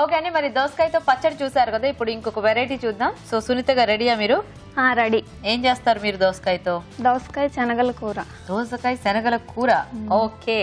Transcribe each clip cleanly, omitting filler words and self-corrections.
Okay అండి, మరి దోసకాయతో పచ్చడి చూసారు కదా, ఇప్పుడు ఇంకొక వెరైటీ చూద్దాం. సో సునీత గారు రెడీయా మీరు? రెడీ. ఏం చేస్తారు మీరు దోసకాయతో? దోసకాయ శనగల కూర. దోసకాయ శనగల కూర. ఓకే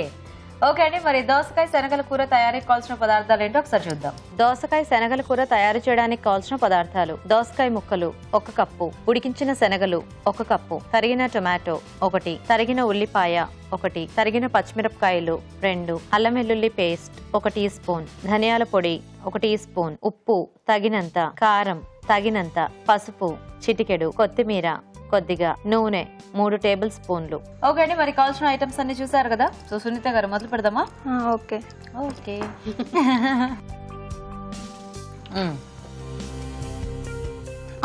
ఓకే అండి, మరి దోసకాయ శనగల కూర తయారీకి కావాల్సిన పదార్థాలు ఏంటో ఒకసారి చూద్దాం. దోసకాయ శనగల కూర తయారు చేయడానికి కావాల్సిన పదార్థాలు: దోసకాయ ముక్కలు 1 కప్పు, ఉడికించిన శనగలు 1 కప్పు, తరిగిన టొమాటో 1, తరిగిన ఉల్లిపాయ 1, తరిగిన పచ్చిమిరపకాయలు 2, అల్లం వెల్లుల్లి పేస్ట్ 1 టీ స్పూన్, ధనియాల పొడి 1 టీ స్పూన్, ఉప్పు తగినంత, కారం తగినంత, పసుపు చిటికెడు, కొత్తిమీర కొద్దిగా, నూనె 3 టేబుల్ స్పూన్లు. ఓకే అండి, మరి కావాల్సిన ఐటమ్స్ అన్ని చూసారు కదా. సో సునీత గారు మొదలు పెడదామా? Okay okay.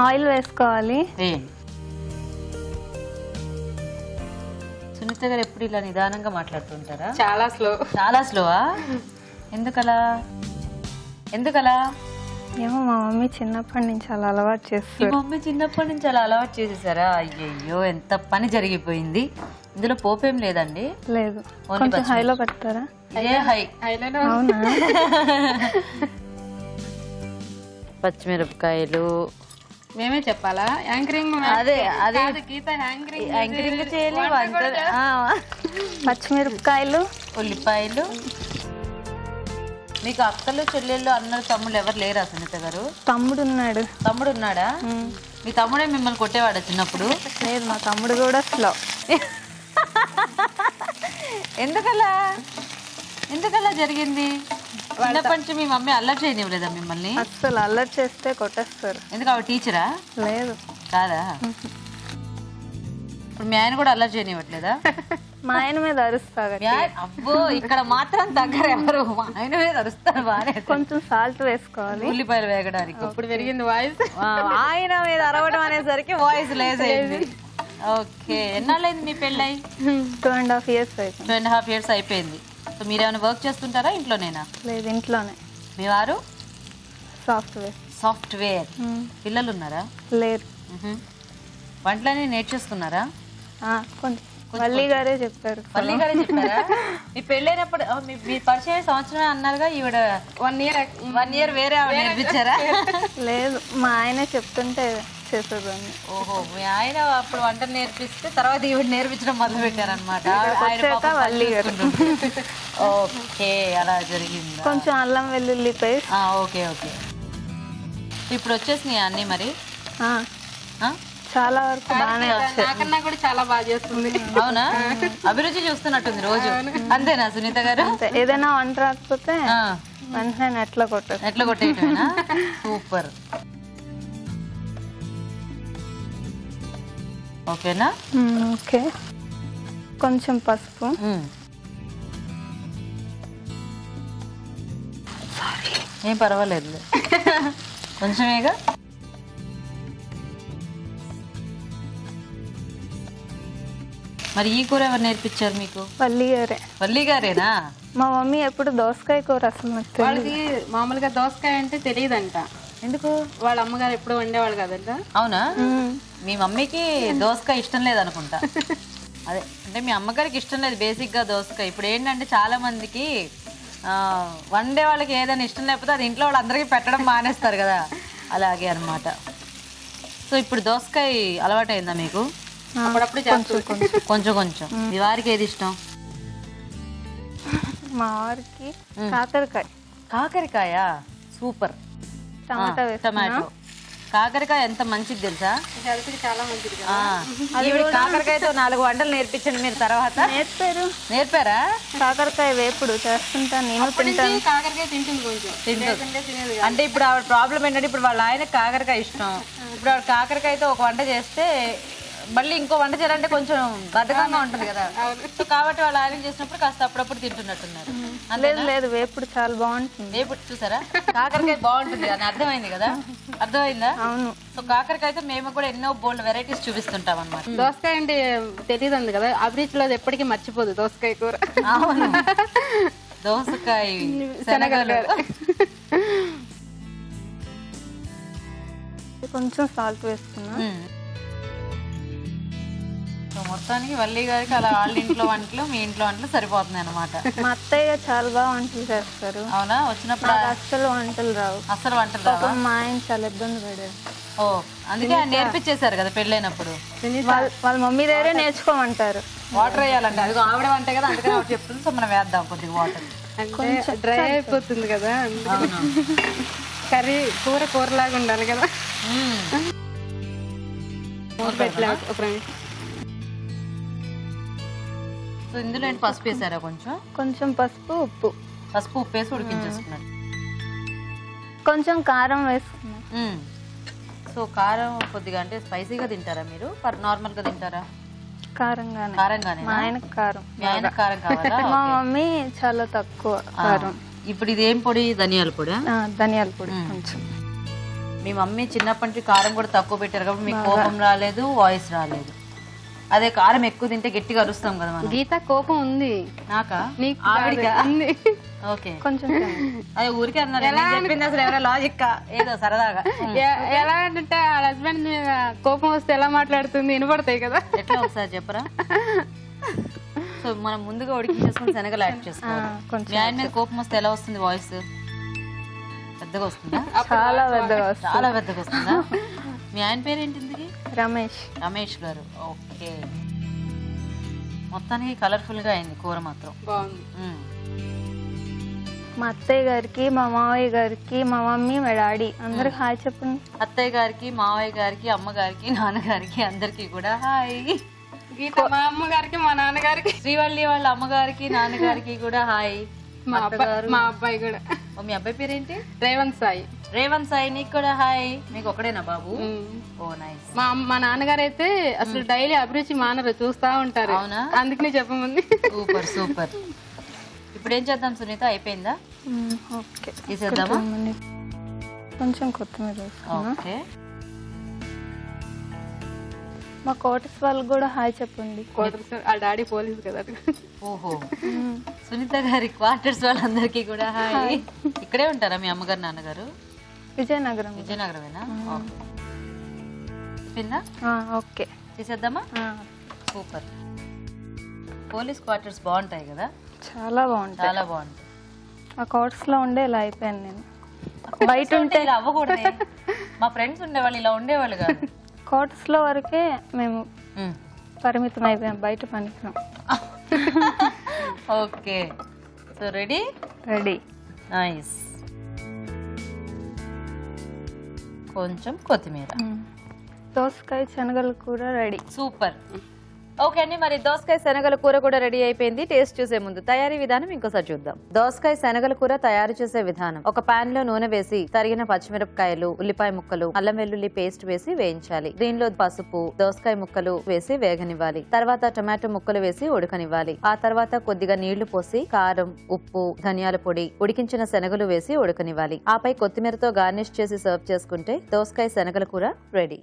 ఆయిల్ వేసుకోవాలి. సునీత గారు ఎప్పుడు ఇలా నిదానంగా మాట్లాడుతుంటారా? చాలా స్లోవా? ఎందుకలా? ఏమో మా మమ్మీ చిన్నప్పటి నుంచి అలా అలవాటు చేస్తారు. మమ్మీ చిన్నప్పటి నుంచి అలా అలవాటు చేసేసారా? అయ్యయ్యో, ఎంత పని జరిగిపోయింది. ఇందులో పోపేం లేదండి? లేదు, కొంచెం హైలో పెడతారా? అవునా? పచ్చిమిరపకాయలు మేమే చెప్పాలా? యాంకరింగ్ అదే గీత యాంకరింగ్ చేయాలి. పచ్చిమిరపకాయలు, ఉల్లిపాయలు. మీకు అక్కలు చెల్లెళ్ళు అన్నలు తమ్ముళ్ళు ఎవరు లేరా సునీత గారు? తమ్ముడు ఉన్నాడు. తమ్ముడు ఉన్నాడా? మీ తమ్ముడే మిమ్మల్ని కొట్టేవాడా చిన్నప్పుడు? లేదు, మా తమ్ముడు కూడా స్లో. ఎందుకలా జరిగింది? చిన్నప్పటి నుంచి మీ మమ్మీ అల్లరి చేయనివ్వలేదా మిమ్మల్ని? అస్సలు అల్లరి చేస్తే కొట్టేస్తారు. ఎందుకు, ఆవిడ టీచరా? లేదు. కాదా? ఇప్పుడు మీ ఆయన కూడా అల్లరి చేయనివ్వట్లేదా? మా ఆయన మీద అరుస్తారు. అబ్బో, ఇక్కడ మాత్రం దగ్గర ఎవరు? మా ఆయన మీద అరుస్తారు. బాగా కొంచెం సాల్ట్ వేసుకోవాలి ఉల్లిపాయలు వేగడానికి. ఇప్పుడు పెరిగింది వాయిస్. ఆయన మీద అరవడం అనేసరికి వాయిస్ లేజైంది. ఓకే, ఎన్నాళ్ళైంది మీ పెళ్ళై? 2.5 years అయిపోయింది. 2.5 years అయిపోయింది. సో మీరేమైనా వర్క్ చేస్తుంటారా ఇంట్లోనేనా? లేదు, ఇంట్లోనే. మీ వారు? సాఫ్ట్వేర్. పిల్లలు ఉన్నారా? లేరు. వంటలన్నీ నేర్చేసుకున్నారా? కొంచెం వల్లి గారే చెప్పారు. వల్లి గారే చెప్పారా? మీ పెళ్ళైనప్పుడు మీ పరిచయం సంవత్సరమే అన్నారుగా. ఈవిడ 1 year వేరే ఆవిడ నేర్పించారా? లేదు, మా ఆయనే చెప్తుంటే చేసేదాన్ని. ఓహో, మీ ఆయన అప్పుడు వంట నేర్పిస్తే తర్వాత ఈవిడ నేర్పించడం మొదలు పెట్టారనమాట. వల్లి గారు. ఓకే, అలా జరిగింది. కొంచెం అల్లం వెల్లుల్లి పేస్ట్. Okay okay. ఇప్పుడు వచ్చేసినాయి అన్ని మరి? చాలా వరకు బాగానే వచ్చాయి. నాకన్నా కూడా చాలా బాగా చేస్తుంది. అవునా? అభిరుచి చూస్తున్నట్టుంది రోజు. అంతేనా సునీత గారు? ఏదైనా వంట రాకపోతే వెంటనే ఎట్లా కొట్టేయటమేనా? సూపర్. ఓకేనా? ఓకే. కొంచెం పసుపు. ఏం పర్వాలేదు, కొంచెమేగా. మరి ఈ కూర ఎవరు నేర్పించారు మీకు? వల్లి గారే. వల్లి గారేనా? మా మమ్మీ ఎప్పుడు దోసకాయ కూర అసలు నాకు తెలియదు. వాళ్ళకి మామూలుగా దోసకాయ అంటే తెలియదంట. ఎందుకు? వాళ్ళ అమ్మగారు ఎప్పుడు వండేవాళ్ళు కదంట. అవునా? మీ మమ్మీకి దోసకాయ ఇష్టం లేదనుకుంటా. అదే, అంటే మీ అమ్మగారికి ఇష్టం లేదు బేసిక్గా దోసకాయ. ఇప్పుడు ఏంటంటే చాలా మందికి వండే వాళ్ళకి ఏదైనా ఇష్టం లేకపోతే అది ఇంట్లో వాళ్ళందరికీ పెట్టడం మానేస్తారు కదా, అలాగే అనమాట. సో ఇప్పుడు దోసకాయ అలవాటు అయిందా మీకు? అప్పుడప్పుడు కొంచెం కొంచెం. మీ వారికి ఏది ఇష్టం? మా వారికి కాకరకాయ. సూపర్. టమాటో. కాకరకాయ ఎంత మంచిది తెలుసా? చాలా మంచిది. కాకరకాయతో 4 వంటలు నేర్పించండి మీరు తర్వాత. నేర్పారా? కాకరకాయ వేపుడు చేస్తుంటా నేను. కాకరకాయ తింటుంది కొంచెం. అంటే ఇప్పుడు ఆవిడ ప్రాబ్లం ఏంటంటే, ఇప్పుడు వాళ్ళ ఆయనకి కాకరకాయ ఇష్టం. ఇప్పుడు ఆవిడ కాకరకాయతో ఒక వంట చేస్తే మళ్ళీ ఇంకో వంట చేయాలంటే కొంచెం బద్ధకంగా ఉంటుంది కదా. సో కాబట్టి వాళ్ళు ఆయన చేసినప్పుడు కాస్త అప్పుడప్పుడు తింటున్నట్టున్నారు. లేదు, వేపుడు చాలా బాగుంటుంది. వేపుడు చూసారా? కాకరకాయ బాగుంటుంది అని అర్థమైంది కదా. అర్థమైందా? అవును. సో కాకరకాయతో మేము కూడా ఎన్నో బోల్డ్ వెరైటీస్ చూపిస్తుంటాం అన్నమాట. దోసకాయ అంటే తెలియదు కదా, అభిరుచిలో ఎప్పటికీ మర్చిపోదు దోసకాయ కూర. అవును, దోసకాయ శనగలు. కొంచెం సాల్ట్ వేసుకున్నా. మొత్తం మొత్తానికి వల్లి గారికి అలా వాళ్ళ ఇంట్లో వంటలు మీ ఇంట్లో వంటలు సరిపోతున్నాయి అనమాట. మా అత్తయ్య చాలా బాగా వంటలు చేస్తారు. అవునా? వచ్చినప్పుడు నాకు అస్సలు వంటలు రావు. అసలు వంటలు రావా? పాపం మా ఆయన చాలా ఇబ్బంది పడారు. ఓ, అందుకే ఆయన నేర్పించేశారు కదా పెళ్ళైనప్పుడు. వాళ్ళ మమ్మీ దగ్గరే నేర్చుకోమంటారు. వాటర్ వేయాలంటే అది ఆవిడ వంటే కదా, అందుకని ఆవిడ చెప్తుంది. సో మనం వేద్దాం కొద్దిగా వాటర్. అంటే డ్రై అయిపోతుంది కదా, కర్రీ కూరలాగా ఉండాలి కదా. సో ఇందులో ఏంటి పసుపు వేసారా? కొంచెం పసుపు ఉప్పు వేసి ఉడికించేసుకున్నారు. కొంచెం కారం వేసుకున్నాం. సో కారం కొద్దిగా అంటే స్పైసీగా తింటారా మీరు? నార్మల్ గా తింటారా? కారంగానే. మా ఆయనకు కారం. మీ ఆయనకు కారం కావాలా? మా మమ్మీ చాలా తక్కువ కారం. ఇప్పుడు ఇది ఏం పొడి? ధనియాల పొడి. ధనియాల పొడి కొంచెం. మీ మమ్మీ చిన్నప్పటి నుంచి కారం కూడా తక్కువ పెట్టారు కాబట్టి మీకు కోపం రాలేదు, వాయిస్ రాలేదు. అదే కారం ఎక్కువ తింటే గట్టిగా అరుస్తాం కదా మనం. గీత కోపం ఉంది. నాకా? ఆవిడికా? ఓకే, కొంచెం. అదే ఊరికే అన్నారు. చెప్పింది అసలు ఎవరైనా లాజిక్ ఏదో సరదాగా. ఎలా అంటే వాళ్ళ హస్బెండ్ మీద కోపం వస్తే ఎలా మాట్లాడుతుంది వినపడతాయి కదా. ఎట్లా ఒకసారి చెప్పరా? సో మనం ముందుగా ఉడికించేసుకుని శనగలు యాడ్ చేసుకోవాలి. మీ ఆయన మీద కోపం వస్తే ఎలా వస్తుంది వాయిస్? పెద్దగా వస్తుందా? చాలా పెద్దగా వస్తుందా? మీ ఆయన పేరు ఏంటి? రమేష్ గారు. ఓకే, మొత్తానికి కలర్ఫుల్ గా అయింది కూర మాత్రం. బాగుంది. మా అత్తయ్య గారికి, మా మావయ్య గారికి, మా మమ్మీ, మా డాడీ అందరికి హాయ్ చెప్పండి. అత్తయ్య గారికి, మావయ్య గారికి, అమ్మగారికి, నాన్నగారికి అందరికి కూడా హాయ్. గీత మా అమ్మగారికి, మా నాన్నగారికి, శ్రీవల్లి వాళ్ళ అమ్మగారికి, నాన్నగారికి కూడా హాయ్. మా అబ్బాయి కూడా. మీ అబ్బాయి పేరేంటి? రేవంత్ సాయి. నీకు కూడా హాయ్. మీకు ఒకడేనా బాబు? ఓ నైస్. మా నాన్నగారు అయితే అసలు డైలీ అభిరుచి మానరు, చూస్తా ఉంటారు. అవునా? అందుకనే చెప్పమంది. సూపర్. ఇప్పుడు ఏం చేద్దాం సునీత? అయిపోయిందా? ఓకే, తీసేద్దామా? కొంచెం కొత్తిమీర వేసుకున్నా. ఓకే, మా కోటర్స్ వాళ్ళకి కూడా హాయ్ చెప్పండి. ఆ డాడీ పోలీస్ కదా. ఓహో, సునీత గారి క్వార్టర్స్ వాళ్ళందరికీ కూడా హాయ్. ఇక్కడే ఉంటారా మీ అమ్మగారు నాన్నగారు? విజయనగరమేనా? ఓకే, తీసేద్దామా? సూపర్. పోలీస్ క్వార్టర్స్ బాగుంటాయి కదా? చాలా బాగుంటాయి. ఆ కోటర్స్ లో ఉండే ఇలా అయిపోయాను నేను. బయట ఉంటే ఇలా అవ్వకూడదు. మా ఫ్రెండ్స్ ఉండేవాళ్ళు ఇలా ఉండేవాళ్ళు కాదు. కోటర్స్ లో వరకే మేము పరిమితం అయిపోయాం, బయట పనికిరాం. Okay, so ready. నైస్. కొంచెం కొత్తిమీర. దోసకాయ శనగల కూర రెడీ. సూపర్. ఓకే అండి, మరి దోసకాయ శనగల కూర కూడా రెడీ అయిపోయింది. టేస్ట్ చూసే ముందు తయారీ విధానం ఇంకోసారి చూద్దాం. దోసకాయ శనగల కూర తయారు చేసే విధానం: ఒక పాన్ లో నూనె వేసి తరిగిన పచ్చిమిరపకాయలు, ఉల్లిపాయ ముక్కలు, అల్లం వెల్లుల్లి పేస్ట్ వేసి వేయించాలి. దీనిలో పసుపు, దోసకాయ ముక్కలు వేసి వేగనివ్వాలి. తర్వాత టమాటో ముక్కలు వేసి ఉడకనివ్వాలి. ఆ తర్వాత కొద్దిగా నీళ్లు పోసి కారం, ఉప్పు, ధనియాల పొడి, ఉడికించిన శనగలు వేసి ఉడకనివ్వాలి. ఆపై కొత్తిమీరతో గార్నిష్ చేసి సర్వ్ చేసుకుంటే దోసకాయ శనగల కూర రెడీ.